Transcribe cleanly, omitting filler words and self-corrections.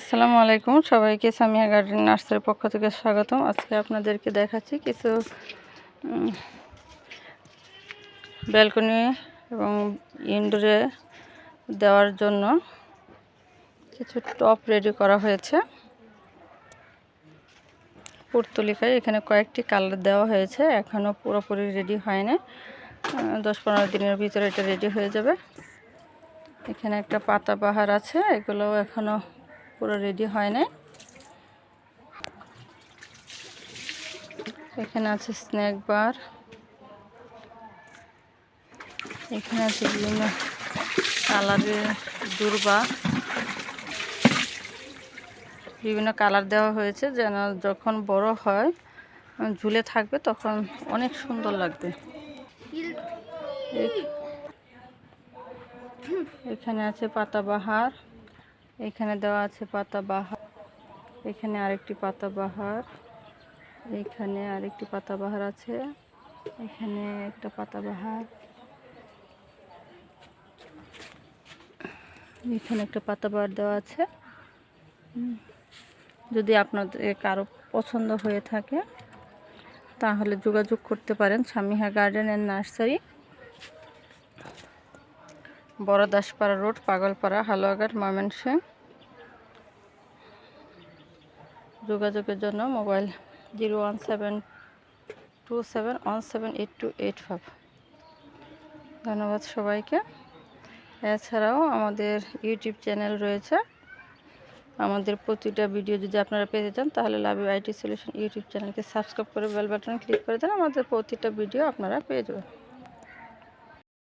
আসসালামু আলাইকুম, সবাইকে সামিয়া গার্ডেন নার্সারির পক্ষ থেকে স্বাগতম। আজকে আপনাদেরকে দেখাচ্ছি কিছু ব্যালকনি এবং ইনডোরে দেওয়ার জন্য কিছু টব রেডি করা হয়েছে। পুর্তলিকায় এখানে কয়েকটি কালার দেওয়া হয়েছে, এখনও পুরোপুরি রেডি হয়নি। 10-15 দিনের ভিতরে এটা রেডি হয়ে যাবে। এখানে একটা পাতাবাহার আছে, এগুলোও এখনও পুরো রেডি হয় নাই। এখানে আছে স্নেক বার, এখানে আছে বিভিন্ন কালারের দূর্বা, বিভিন্ন কালার দেওয়া হয়েছে যেন যখন বড় হয় ঝুলে থাকবে তখন অনেক সুন্দর লাগবে। এখানে আছে পাতাবাহার, এখানে দেওয়া আছে পাতাবাহার, এখানে আরেকটি পাতাবাহার, এখানে আরেকটি পাতাবাহার আছে, এখানে একটা পাতাবাহার, এখানে একটা পাতাবাহার দেওয়া আছে। যদি আপনাদের কারো পছন্দ হয়ে থাকে তাহলে যোগাযোগ করতে পারেন Samiha garden and nursery, Baradaspara road, Pagalpara, Haluaghat, Mymensingh. যোগাযোগের জন্য মোবাইল 01727178285। ধন্যবাদ সবাইকে। এছাড়াও আমাদের ইউটিউব চ্যানেল রয়েছে। আমাদের প্রতিটা ভিডিও যদি আপনারা পেতে চান তাহলে love you IT solution YouTube চ্যানেলকে সাবস্ক্রাইব করে বেল বাটনে ক্লিক করে দেন, আমাদের প্রতিটা ভিডিও আপনারা পেয়ে যাবেন।